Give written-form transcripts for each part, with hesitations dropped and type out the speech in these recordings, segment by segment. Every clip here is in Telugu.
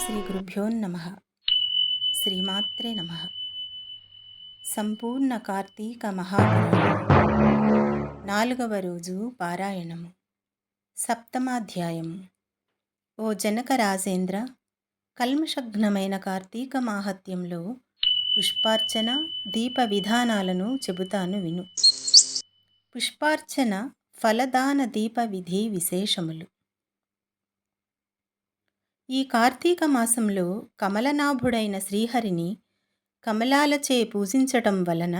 శ్రీ గురుభ్యో నమ. శ్రీమాత్రే నమ. సంపూర్ణ కార్తీక మహాపురాణము 4వ రోజు పారాయణము. సప్తమాధ్యాయము. ఓ జనక రాజేంద్ర, కల్మషఘ్నమైన కార్తీక మాహాత్మ్యంలో పుష్పార్చన దీప విధానాలను చెబుతాను విను. పుష్పార్చన ఫలదాన దీప విధి విశేషములు. ఈ కార్తీక మాసంలో కమలనాభుడైన శ్రీహరిని కమలాలచే పూజించటం వలన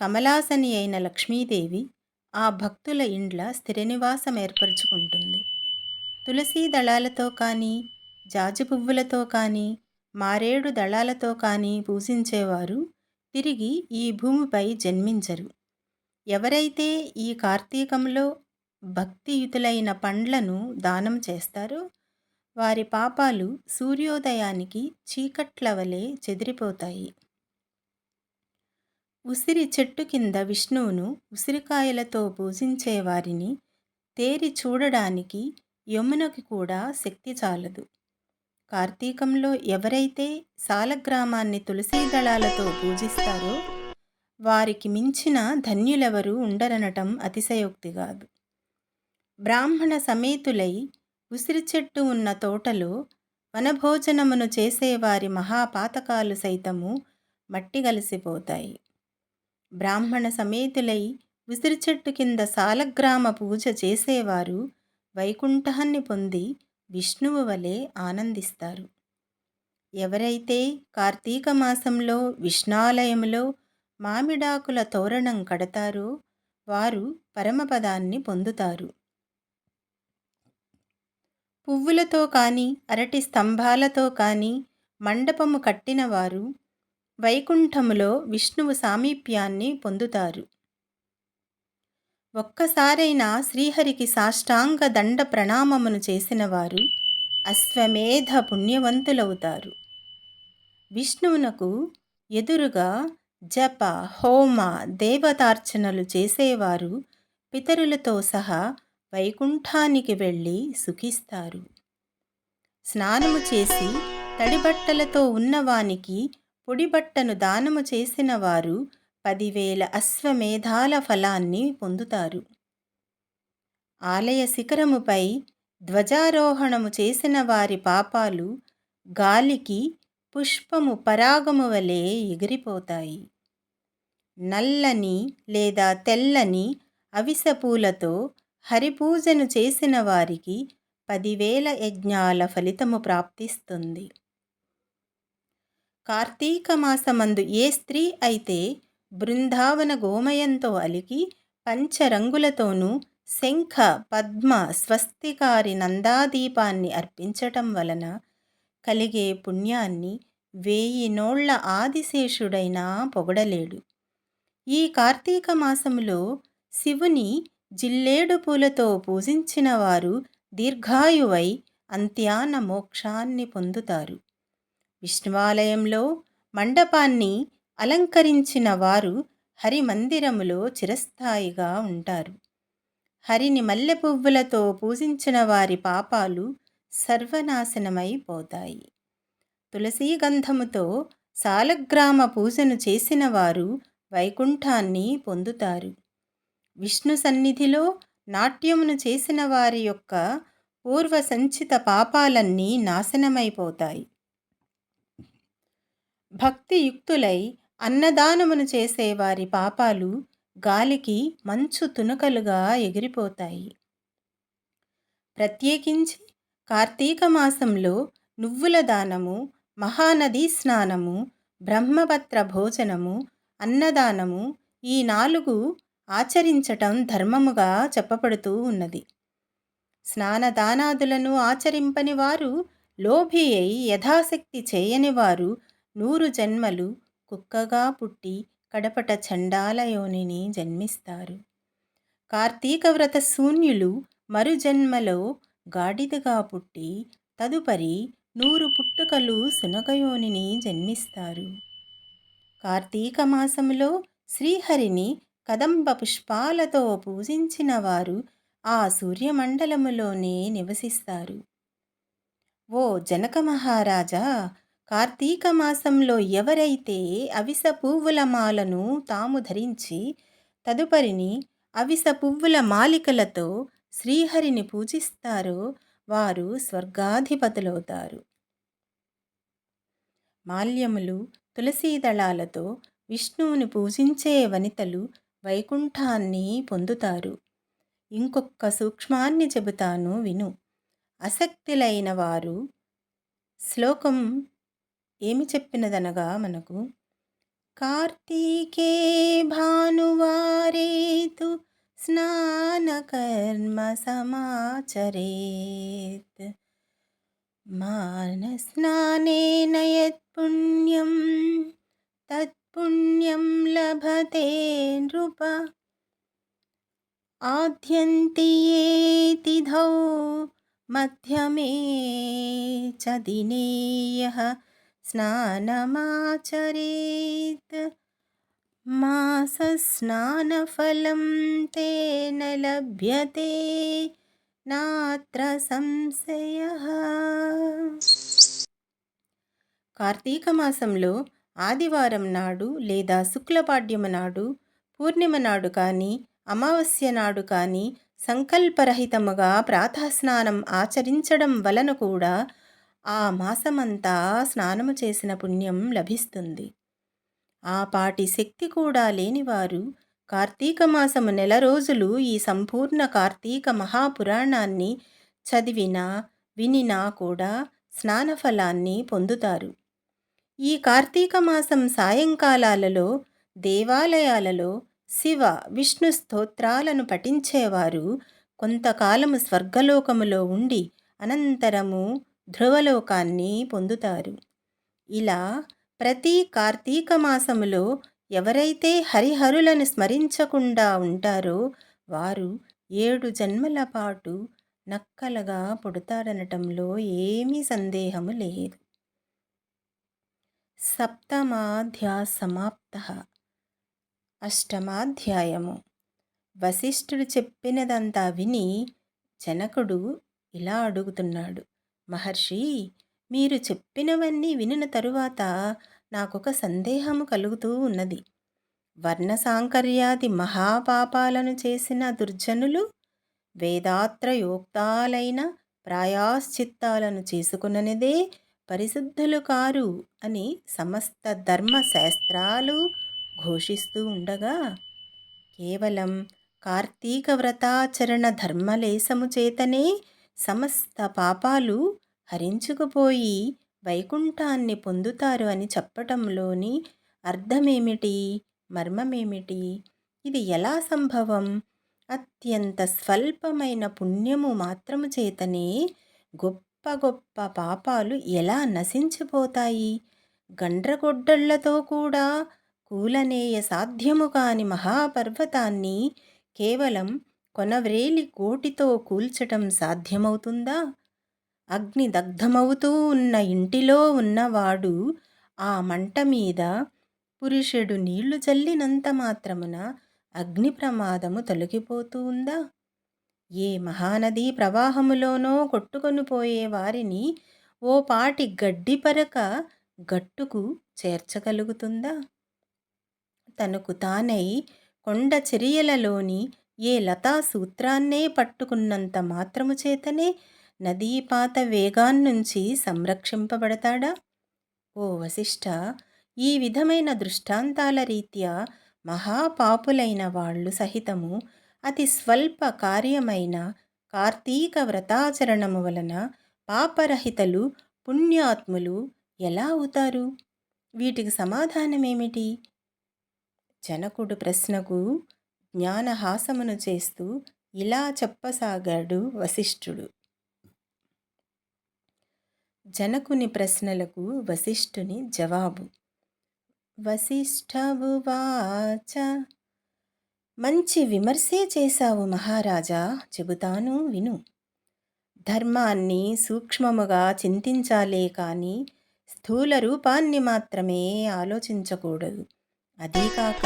కమలాసని అయిన లక్ష్మీదేవి ఆ భక్తుల ఇండ్ల స్థిరనివాసం ఏర్పరచుకుంటుంది. తులసీ దళాలతో కానీ, జాజి పువ్వులతో కానీ, మారేడు దళాలతో కానీ పూజించేవారు తిరిగి ఈ భూమిపై జన్మించరు. ఎవరైతే ఈ కార్తీకంలో భక్తియుతులైన పండ్లను దానం చేస్తారో వారి పాపాలు సూర్యోదయానికి చీకట్ల వలె చెదిరిపోతాయి. ఉసిరి చెట్టు కింద విష్ణువును ఉసిరికాయలతో పూజించే వారిని తేరి చూడడానికి యమునకి కూడా శక్తి చాలదు. కార్తీకంలో ఎవరైతే సాలగ్రామాన్ని తులసీ దళాలతో పూజిస్తారో వారికి మించిన ధన్యులెవరూ ఉండరనటం అతిశయోక్తి కాదు. బ్రాహ్మణ సమేతులై ఉసిరి చెట్టు ఉన్న తోటలో వనభోజనమును చేసేవారి మహాపాతకాలు సైతము మట్టి గలిసిపోతాయి. బ్రాహ్మణ సమేతులై ఉసిరి చెట్టు కింద సాలగ్రామ పూజ చేసేవారు వైకుంఠాన్ని పొంది విష్ణువు వలె ఆనందిస్తారు. ఎవరైతే కార్తీక మాసంలో విష్ణాలయములో మామిడాకుల తోరణం కడతారో వారు పరమపదాన్ని పొందుతారు. పువ్వులతో కానీ, అరటి స్తంభాలతో కానీ మండపము కట్టినవారు వైకుంఠములో విష్ణువు సామీప్యాన్ని పొందుతారు. ఒక్కసారైనా శ్రీహరికి సాష్టాంగ దండ ప్రణామమును చేసినవారు అశ్వమేధ పుణ్యవంతులవుతారు. విష్ణువునకు ఎదురుగా జప, హోమ, దేవతార్చనలు చేసేవారు పితరులతో సహా వైకుంఠానికి వెళ్ళి సుఖిస్తారు. స్నానము చేసి తడిబట్టలతో ఉన్నవానికి పొడిబట్టను దానము చేసిన వారు 10,000 అశ్వమేధాల ఫలాన్ని పొందుతారు. ఆలయ శిఖరముపై ధ్వజారోహణము చేసిన వారి పాపాలు గాలికి పుష్పము పరాగము వలె ఎగిరిపోతాయి. నల్లని లేదా తెల్లని అవిసెపూలతో హరిపూజను చేసిన వారికి 10,000 యజ్ఞాల ఫలితము ప్రాప్తిస్తుంది. కార్తీక మాసమందు ఏ స్త్రీ అయితే బృందావన గోమయంతో అలికి పంచరంగులతోనూ శంఖ, పద్మ, స్వస్తికారి నందాదీపాన్ని అర్పించటం వలన కలిగే పుణ్యాన్ని 1000 నోళ్ల ఆదిశేషుడైనా పొగడలేడు. ఈ కార్తీక మాసములో శివుని జిల్లేడు పూలతో పూజించిన వారు దీర్ఘాయువై అంత్యాన మోక్షాన్ని పొందుతారు. విష్ణువాలయంలో మండపాన్ని అలంకరించిన వారు హరి మందిరములో చిరస్థాయిగా ఉంటారు. హరిని మల్లె పువ్వులతో పూజించిన వారి పాపాలు సర్వనాశనమైపోతాయి. తులసీ గంధముతో సాలగ్రామ పూజను చేసిన వారు వైకుంఠాన్ని పొందుతారు. విష్ణు సన్నిధిలో నాట్యమును చేసిన వారి యొక్క పూర్వ సంచిత పాపాలన్నీ నాశనమైపోతాయి. భక్తియుక్తులై అన్నదానమును చేసేవారి పాపాలు గాలికి మంచు తునకలుగా ఎగిరిపోతాయి. ప్రత్యేకించి కార్తీక మాసంలో నువ్వుల దానము, మహానదీ స్నానము, బ్రహ్మపత్ర భోజనము, అన్నదానము ఈ 4 ఆచరించటం ధర్మముగా చెప్పబడుతూ ఉన్నది. స్నానదానాదులను ఆచరింపని వారు, లోభి అయి యథాశక్తి చేయని వారు 100 జన్మలు కుక్కగా పుట్టి కడపట చండాల యోనిని జన్మిస్తారు. కార్తీక వ్రత శూన్యులు మరు జన్మలో గాడిదగా పుట్టి తదుపరి 100 పుట్టుకలు సునకయోనిని జన్మిస్తారు. కార్తీక మాసములో శ్రీహరిని కదంబ పుష్పాలతో పూజించిన వారు ఆ సూర్యమండలములోనే నివసిస్తారు. ఓ జనక మహారాజా, కార్తీక మాసంలో ఎవరైతే అవిస పువ్వుల మాలను తాము ధరించి తదుపరిని అవిస పువ్వుల మాలికలతో శ్రీహరిని పూజిస్తారో వారు స్వర్గాధిపతులవుతారు. మాల్యములు, తులసీదళాలతో విష్ణువుని పూజించే వనితలు వైకుంఠాన్ని పొందుతారు. ఇంకొక్క సూక్ష్మాన్ని చెబుతాను విను. ఆసక్తులైన వారు శ్లోకం ఏమి చెప్పినదనగా మనకు కార్తీకే భానువారేతు స్నానకర్మ సమాచరేత్ మానస్నానేన యత్పుణ్యం తత్పుణ్యం లభతే నృప ఆద్యంతియే తిథౌ మధ్యమే చ దినే యః స్నానమాచరేత్ మాసస్నానఫలం తేన లభ్యతే నాత్ర సంశయః. కార్తీక మాసంలో ఆదివారం నాడు లేదా శుక్లపాడ్యము నాడు, పూర్ణిమ నాడు కానీ, అమావాస్య నాడు కానీ సంకల్పరహితముగా ప్రాతఃస్నానం ఆచరించడం వలన కూడా ఆ మాసమంతా స్నానము చేసిన పుణ్యం లభిస్తుంది. ఆ పాటి శక్తి కూడా లేనివారు కార్తీక మాసము నెల రోజులు ఈ సంపూర్ణ కార్తీక మహాపురాణాన్ని చదివినా వినినా కూడా స్నానఫలాన్ని పొందుతారు. ఈ కార్తీక మాసం సాయంకాలాలలో దేవాలయాలలో శివ విష్ణు స్తోత్రాలను పఠించేవారు కొంతకాలము స్వర్గలోకములో ఉండి అనంతరము ధ్రువలోకాన్ని పొందుతారు. ఇలా ప్రతి కార్తీక మాసములో ఎవరైతే హరిహరులను స్మరించకుండా ఉంటారో వారు 7 జన్మల పాటు నక్కలుగా పుడతారనటంలో ఏమీ సందేహము లేదు. సప్తమాధ్యాయ సమాప్తః. అష్టమాధ్యాయము. వశిష్ఠుడు చెప్పినదంతా విని జనకుడు ఇలా అడుగుతున్నాడు, మహర్షి, మీరు చెప్పినవన్నీ వినిన తరువాత నాకొక సందేహము కలుగుతూ ఉన్నది. వర్ణసాంకర్యాది మహాపాపాలను చేసిన దుర్జనులు వేదాత్రయోక్తాలైన ప్రాయాశ్చిత్తాలను చేసుకుననిదే పరిశుద్ధులు కారు అని సమస్త ధర్మశాస్త్రాలు ఘోషిస్తూ ఉండగా కేవలం కార్తీక వ్రతాచరణ ధర్మలేశము చేతనే సమస్త పాపాలు హరించుకుపోయి వైకుంఠాన్ని పొందుతారు అని చెప్పటంలోని అర్థమేమిటి, మర్మమేమిటి? ఇది ఎలా సంభవం? అత్యంత స్వల్పమైన పుణ్యము మాత్రము చేతనే గొప్ప గొప్ప పాపాలు ఎలా నశించిపోతాయి? గండ్రగొడ్డళ్లతో కూడా కూలనేయ సాధ్యము కాని మహాపర్వతాన్ని కేవలం కొనవ్రేలి కోటితో కూల్చటం సాధ్యమవుతుందా? అగ్ని దగ్ధమవుతూ ఉన్న ఇంటిలో ఉన్నవాడు ఆ మంట మీద పురుషుడు నీళ్లు జల్లినంత మాత్రమున అగ్ని ప్రమాదము తొలగిపోతూ ఉందా? ఏ మహానదీ ప్రవాహములోనో కొట్టుకొని పోయే వారిని ఓ పాటి గడ్డి పరక గట్టుకు చేర్చగలుగుతుందా? తనకు తానై కొండ చర్యలలోని ఏ లతా సూత్రాన్నే పట్టుకున్నంత మాత్రము చేతనే నదీపాత వేగాన్నుంచి సంరక్షింపబడతాడా? ఓ వశిష్ఠ, ఈ విధమైన దృష్టాంతాల రీత్యా మహాపాపులైన వాళ్ళు సహితము అతి స్వల్ప కార్యమైన కార్తీక వ్రతాచరణము వలన పాపరహితలు పుణ్యాత్ములు ఎలా అవుతారు? వీటికి సమాధానమేమిటి? జనకుడు ప్రశ్నకు జ్ఞానహాసమును చేస్తూ ఇలా చెప్పసాగాడు వశిష్ఠుడు. జనకుని ప్రశ్నలకు వశిష్ఠుని జవాబు. వశిష్ఠువాచ, మంచి విమర్శే చేశావు మహారాజా, చెబుతాను విను. ధర్మాన్ని సూక్ష్మముగా చింతించాలే కానీ స్థూల రూపాన్ని మాత్రమే ఆలోచించకూడదు. అదీకాక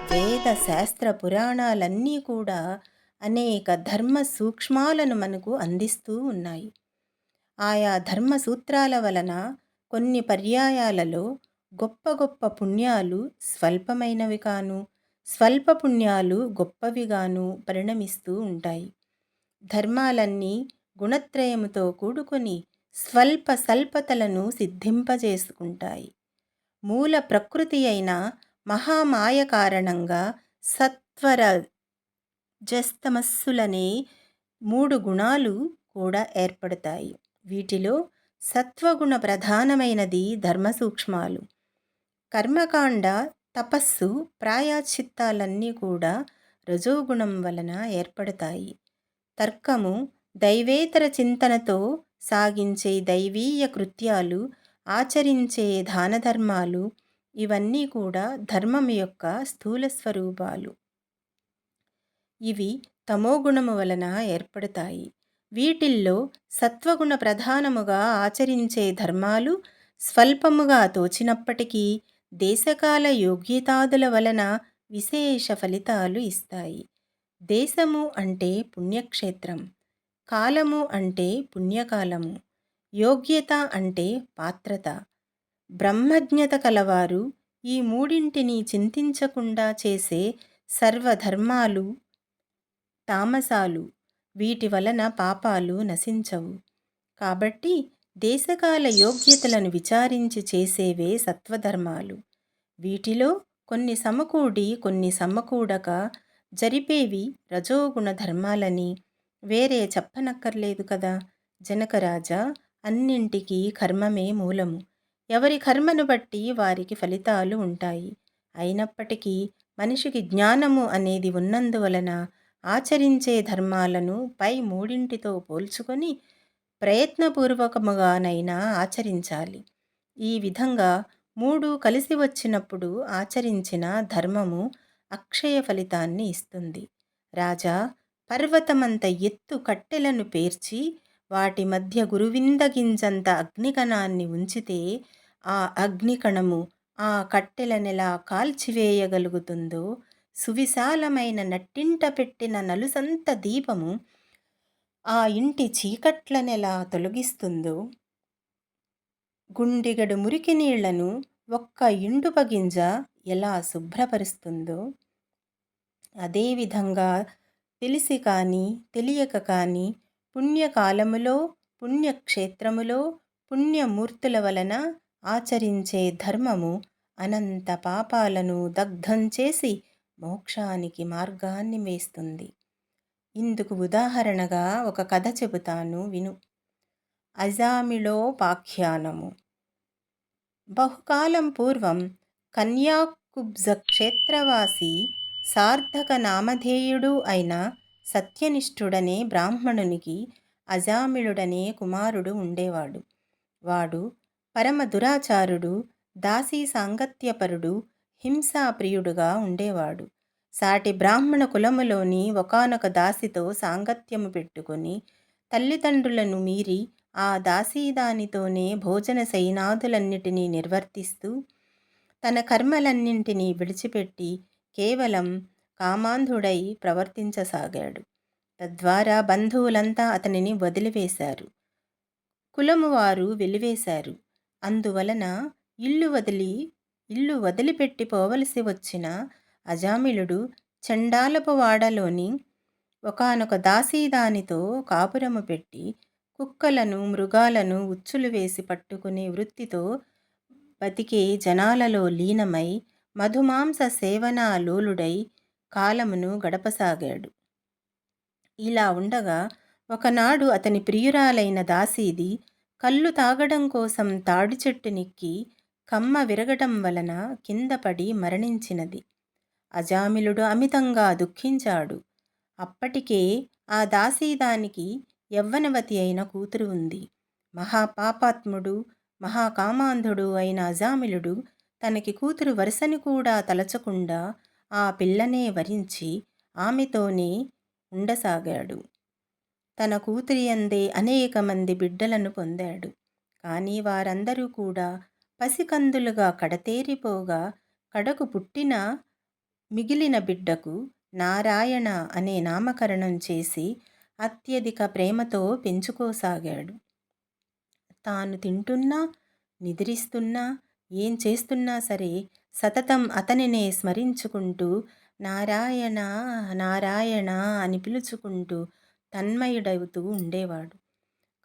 వేద శాస్త్ర పురాణాలన్నీ కూడా అనేక ధర్మ సూక్ష్మాలను మనకు అందిస్తూ ఉన్నాయి. ఆయా ధర్మ సూత్రాల వలన కొన్ని పర్యాయాలలో గొప్ప గొప్ప పుణ్యాలు స్వల్పమైనవి కాను, స్వల్ప పుణ్యాలు గొప్పవిగాను పరిణమిస్తూ ఉంటాయి. ధర్మాలన్నీ గుణత్రయముతో కూడుకొని స్వల్ప సల్పతలను సిద్ధింపజేసుకుంటాయి. మూల ప్రకృతి అయిన మహామాయ కారణంగా సత్వర జస్తమస్సులనే 3 గుణాలు కూడా ఏర్పడతాయి. వీటిలో సత్వగుణ ప్రధానమైనది ధర్మ సూక్ష్మాలు. కర్మకాండ, తపస్సు, ప్రాయశ్చిత్తాలన్నీ కూడా రజోగుణం వలన ఏర్పడతాయి. తర్కము, దైవేతర చింతనతో సాగించే దైవీయ కృత్యాలు, ఆచరించే దానధర్మాలు ఇవన్నీ కూడా ధర్మం యొక్క స్థూల స్వరూపాలు. ఇవి తమోగుణము వలన ఏర్పడతాయి. వీటిల్లో సత్వగుణ ప్రధానముగా ఆచరించే ధర్మాలు స్వల్పముగా తోచినప్పటికీ దేశకాల యోగ్యతాదుల వలన విశేష ఫలితాలు ఇస్తాయి. దేశము అంటే పుణ్యక్షేత్రం, కాలము అంటే పుణ్యకాలము, యోగ్యత అంటే పాత్రత. బ్రహ్మజ్ఞత కలవారు ఈ మూడింటిని చింతించకుండా చేసే సర్వధర్మాలు తామసాలు. వీటి వలన పాపాలు నశించవు. కాబట్టి దేశకాల యోగ్యతలను విచారించి చేసేవే సత్వధర్మాలు. వీటిలో కొన్ని సమకూడి కొన్ని సమకూడక జరిపేవి రజోగుణ ధర్మాలని వేరే చెప్పనక్కర్లేదు కదా. జనకరాజా, అన్నింటికీ కర్మమే మూలము. ఎవరి కర్మను బట్టి వారికి ఫలితాలు ఉంటాయి. అయినప్పటికీ మనిషికి జ్ఞానము అనేది ఉన్నందువలన ఆచరించే ధర్మాలను పై మూడింటితో పోల్చుకొని ప్రయత్నపూర్వకముగానైనా ఆచరించాలి. ఈ విధంగా 3 కలిసి వచ్చినప్పుడు ఆచరించిన ధర్మము అక్షయ ఫలితాన్ని ఇస్తుంది. రాజా, పర్వతమంత ఎత్తు కట్టెలను పేర్చి వాటి మధ్య గురువిందగింజంత అగ్నికణాన్ని ఉంచితే ఆ అగ్నికణము ఆ కట్టెలనెలా కాల్చివేయగలుగుతుందో, సువిశాలమైన నట్టింట పెట్టిన నలుసంత దీపము ఆ ఇంటి చీకట్లనెలా తొలగిస్తుందో, గుండిగడు మురికి నీళ్లను ఒక్క ఇండుపగింజ ఎలా శుభ్రపరుస్తుందో, అదేవిధంగా తెలిసి కానీ తెలియక కానీ పుణ్యకాలములో, పుణ్యక్షేత్రములో పుణ్యమూర్తుల వలన ఆచరించే ధర్మము అనంత పాపాలను దగ్ధం చేసి మోక్షానికి మార్గాన్ని వేస్తుంది. ఇందుకు ఉదాహరణగా ఒక కథ చెబుతాను విను. అజామిళోపాఖ్యానము. బహుకాలం పూర్వం కన్యాకుబ్జ క్షేత్రవాసి సార్థక నామధేయుడు అయిన సత్యనిష్ఠుడనే బ్రాహ్మణునికి అజామిళుడనే కుమారుడు ఉండేవాడు. వాడు పరమ దురాచారుడు, దాసీ సాంగత్యపరుడు, హింసాప్రియుడుగా ఉండేవాడు. సాటి బ్రాహ్మణ కులములోని ఒకానొక దాసితో సాంగత్యము పెట్టుకొని తల్లిదండ్రులను మీరి ఆ దాసీదానితోనే భోజన శయనాదులన్నిటినీ నిర్వర్తిస్తూ తన కర్మలన్నింటినీ విడిచిపెట్టి కేవలం కామాంధుడై ప్రవర్తించసాగాడు. తద్వారా బంధువులంతా అతనిని వదిలివేశారు, కులము వారు వెలివేశారు. అందువలన ఇల్లు వదిలిపెట్టి పోవలసి వచ్చిన అజామిళుడు చండాలపు వాడలోని ఒకానొక దాసీదానితో కాపురము పెట్టి కుక్కలను, మృగాలను ఉచ్చులు వేసి పట్టుకునే వృత్తితో బతికే జనాలలో లీనమై మధుమాంస సేవనాలోలుడై కాలమును గడపసాగాడు. ఇలా ఉండగా ఒకనాడు అతని ప్రియురాలైన దాసీది కళ్ళు తాగడం కోసం తాడి చెట్టునెక్కి కమ్మ విరగటం వలన కింద పడి మరణించినది. అజామిళుడు అమితంగా దుఃఖించాడు. అప్పటికే ఆ దాసీదానికి యవ్వనవతి అయిన కూతురు ఉంది. మహాపాపాత్ముడు, మహాకామాంధుడు అయిన అజామిళుడు తనకి కూతురు వరుసని కూడా తలచకుండా ఆ పిల్లనే వరించి ఆమెతోనే ఉండసాగాడు. తన కూతురియందే అనేక మంది బిడ్డలను పొందాడు. కానీ వారందరూ కూడా పసికందులుగా కడతేరిపోగా కడకు పుట్టిన మిగిలిన బిడ్డకు నారాయణ అనే నామకరణం చేసి అత్యధిక ప్రేమతో పెంచుకోసాగాడు. తాను తింటున్నా, నిద్రిస్తున్నా, ఏం చేస్తున్నా సరే సతతం అతనినే స్మరించుకుంటూ నారాయణ, నారాయణ అని పిలుచుకుంటూ తన్మయుడవుతూ ఉండేవాడు.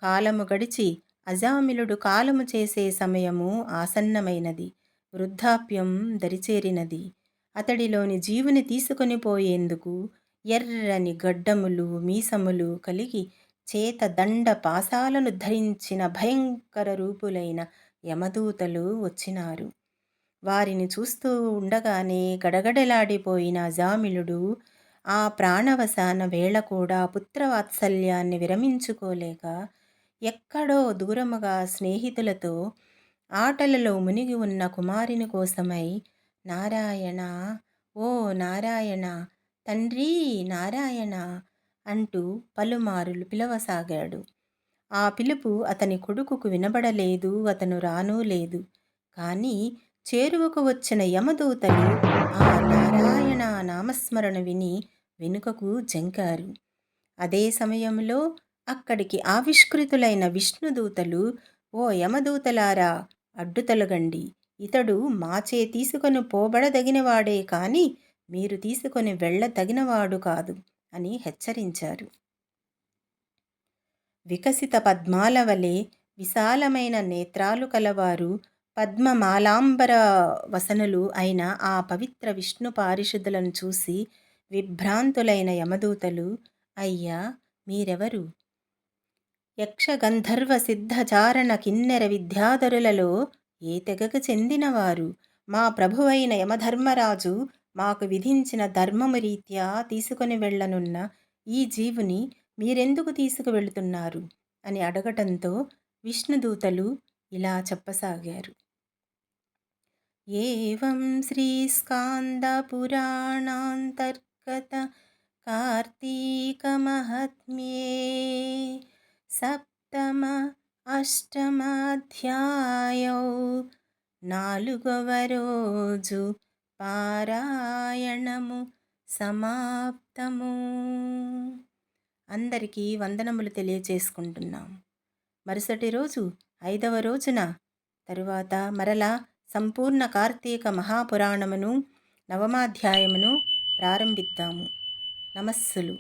కాలము గడిచి అజామిలుడు కాలము చేసే సమయము ఆసన్నమైనది. వృద్ధాప్యం దరిచేరినది. అతడిలోని జీవుని తీసుకొని పోయేందుకు ఎర్రని గడ్డములు, మీసములు కలిగి చేత దండ పాశాలను ధరించిన భయంకర రూపులైన యమదూతలు వచ్చినారు. వారిని చూస్తూ ఉండగానే గడగడలాడిపోయిన అజామిలుడు ఆ ప్రాణవసాన వేళ కూడా పుత్రవాత్సల్యాన్ని విరమించుకోలేక ఎక్కడో దూరముగా స్నేహితులతో ఆటలలో మునిగి ఉన్న కుమారుని కోసమై నారాయణ, ఓ నారాయణ, తండ్రి నారాయణ అంటూ పలుమారులు పిలవసాగాడు. ఆ పిలుపు అతని కొడుకుకు వినబడలేదు, అతను రానూ లేదు. కానీ చేరువకు వచ్చిన యమదూతలు ఆ నారాయణ నామస్మరణ విని వెనుకకు జంకారు. అదే సమయంలో అక్కడికి ఆవిష్కృతులైన విష్ణుదూతలు, ఓ యమదూతలారా, అడ్డు తొలగండి, ఇతడు మాచే తీసుకొని పోబడదగినవాడే కాని మీరు తీసుకొని వెళ్ళదగినవాడు కాదు అని హెచ్చరించారు. వికసిత పద్మాల వలె విశాలమైన నేత్రాలు కలవారు, పద్మమాలాంబర వసనులు అయిన ఆ పవిత్ర విష్ణు పారిషుదులను చూసి విభ్రాంతులైన యమదూతలు, అయ్యా మీరెవరు? యక్ష గంధర్వ సిద్ధచారణ కిన్నెర విద్యాధరులలో ఏ తెగకు చెందినవారు? మా ప్రభువైన యమధర్మరాజు మాకు విధించిన ధర్మము రీత్యా తీసుకొని వెళ్ళనున్న ఈ జీవుని మీరెందుకు తీసుకువెళుతున్నారు అని అడగటంతో విష్ణుదూతలు ఇలా చెప్పసాగారు. ఏవం శ్రీస్కాంద పురాణాంతర్గత కార్తీక మహాత్మ్యే సప్తమ అష్టమాధ్యాయౌ 4వ రోజు పారాయణము సమాప్తము. అందరికీ వందనములు తెలియచేసుకుంటున్నాం. మరుసటి రోజు 5వ రోజున తరువాత మరలా సంపూర్ణ కార్తీక మహాపురాణమును 9వ అధ్యాయమును ప్రారంభిద్దాము. నమస్సులు.